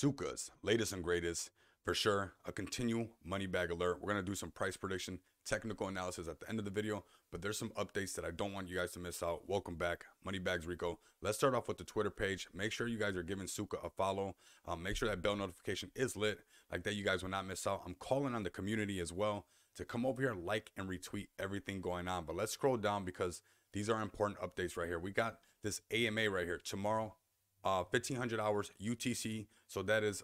TSÜKA's latest and greatest, for sure, a continual money bag alert. We're going to do some price prediction, technical analysis at the end of the video, but there's some updates that I don't want you guys to miss out. Welcome back, Moneybags Rico. Let's start off with the Twitter page. Make sure you guys are giving TSÜKA a follow. Make sure that bell notification is lit, like that you guys will not miss out. I'm calling on the community as well to come over here, like and retweet everything going on. But let's scroll down because these are important updates right here. We got this AMA right here tomorrow, 1500 hours UTC. So that is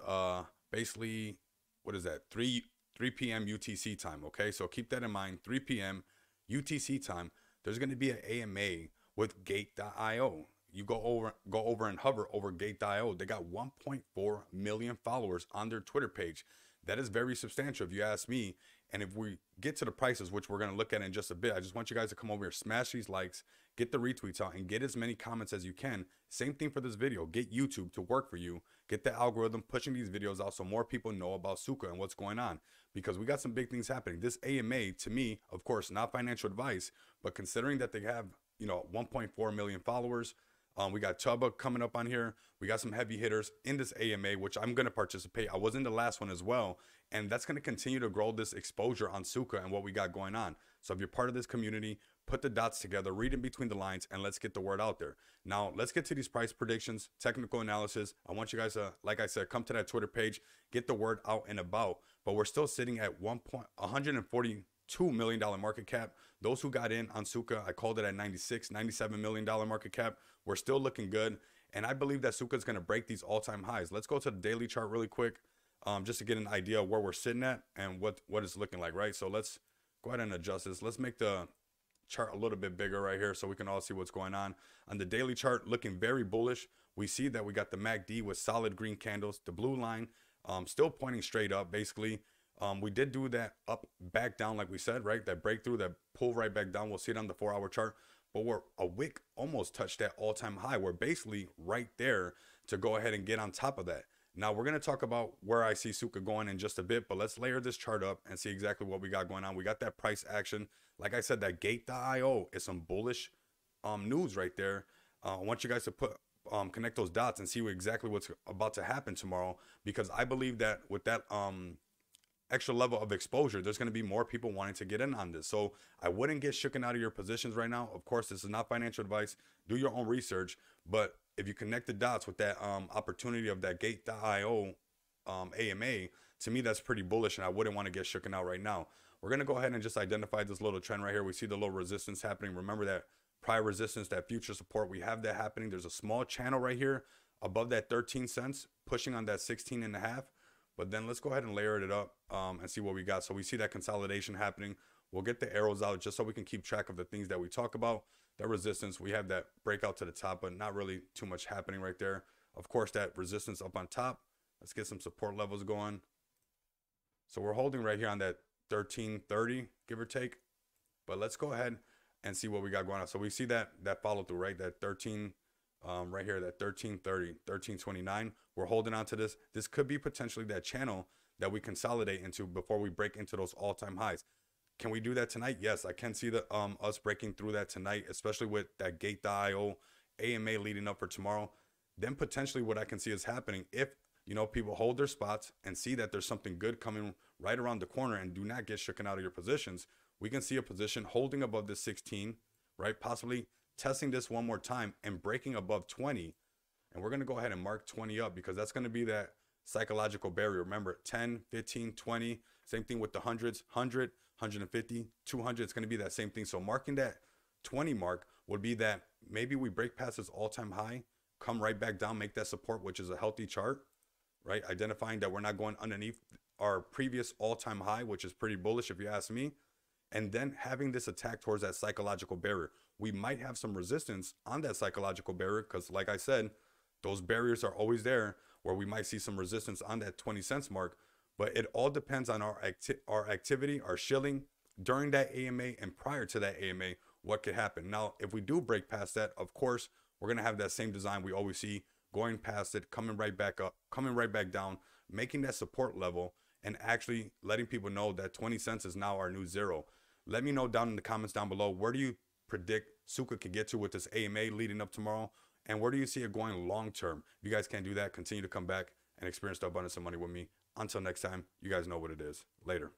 basically, what is that, 3 p.m. UTC time. Okay, so keep that in mind. 3 p.m. UTC time, there's going to be an AMA with Gate.io. You go over and hover over Gate.io. They got 1.4 million followers on their Twitter page. That is very substantial if you ask me. And if we get to the prices, which we're going to look at in just a bit, I just want you guys to come over here, smash these likes, get the retweets out, and get as many comments as you can. Same thing for this video. Get YouTube to work for you. Get the algorithm pushing these videos out so more people know about TSÜKA and what's going on, because we got some big things happening. This AMA, to me, of course, not financial advice, but considering that they have, 1.4 million followers, we got Chuba coming up on here. We got some heavy hitters in this AMA, which I'm going to participate. I was in the last one as well. And that's going to continue to grow this exposure on TSÜKA and what we got going on. So if you're part of this community, put the dots together, read in between the lines, and let's get the word out there. Now, let's get to these price predictions, technical analysis. I want you guys to, like I said, come to that Twitter page, get the word out and about. But we're still sitting at $142 million market cap. Those who got in on TSÜKA, I called it at $97 million market cap. We're still looking good. And I believe that TSÜKA is going to break these all-time highs. Let's go to the daily chart really quick, just to get an idea of where we're sitting at and what it's looking like, right? So let's go ahead and adjust this. Let's make the chart a little bit bigger right here so we can all see what's going on. On the daily chart, looking very bullish. We see that we got the MACD with solid green candles. The blue line still pointing straight up, basically. We did do that up, back down, like we said, right? That breakthrough, that pull right back down. We'll see it on the 4-hour chart. But a wick almost touched that all-time high. We're basically right there to go ahead and get on top of that. Now, we're going to talk about where I see TSÜKA going in just a bit, but let's layer this chart up and see exactly what we got going on. We got that price action. Like I said, that Gate.io is some bullish news right there. I want you guys to connect those dots and see exactly what's about to happen tomorrow, because I believe that with that extra level of exposure, there's going to be more people wanting to get in on this. So I wouldn't get shooken out of your positions right now. Of course, this is not financial advice. Do your own research. But if you connect the dots with that opportunity of that Gate.io AMA, to me, that's pretty bullish, and I wouldn't want to get shooken out right now. We're going to go ahead and just identify this little trend right here. We see the little resistance happening. Remember that prior resistance, that future support, we have that happening. There's a small channel right here above that 13 cents, pushing on that 16.5. But then let's go ahead and layer it up and see what we got. So we see that consolidation happening. We'll get the arrows out just so we can keep track of the things that we talk about. That resistance, we have that breakout to the top, but not really too much happening right there. Of course, that resistance up on top. Let's get some support levels going. So we're holding right here on that 1330, give or take. But let's go ahead and see what we got going on. So we see that follow through, right? That 13 right here, that 1330, 1329. We're holding on to this. This could be potentially that channel that we consolidate into before we break into those all-time highs. Can we do that tonight? Yes, I can see the us breaking through that tonight, especially with that Gate.io AMA leading up for tomorrow. Then potentially what I can see is happening if people hold their spots and see that there's something good coming right around the corner and do not get shooken out of your positions. We can see a position holding above the 16, right? Possibly testing this one more time and breaking above 20. And we're going to go ahead and mark 20 up, because that's going to be that psychological barrier. Remember, 10, 15, 20, same thing with the hundreds, 100, 150, 200. It's going to be that same thing. So marking that 20 mark would be that maybe we break past this all-time high, come right back down, make that support, which is a healthy chart, right? Identifying that we're not going underneath our previous all-time high, which is pretty bullish if you ask me. And then having this attack towards that psychological barrier. We might have some resistance on that psychological barrier, because like I said, those barriers are always there, where we might see some resistance on that 20 cents mark. But it all depends on our activity, our shilling during that AMA and prior to that AMA, what could happen. Now, if we do break past that, of course, we're going to have that same design we always see, going past it, coming right back up, coming right back down, making that support level, and actually letting people know that 20 cents is now our new zero. Let me know down in the comments down below, where do you predict TSÜKA could get to with this AMA leading up tomorrow? And where do you see it going long term? If you guys can't do that, continue to come back and experience the abundance of money with me. Until next time, you guys know what it is. Later.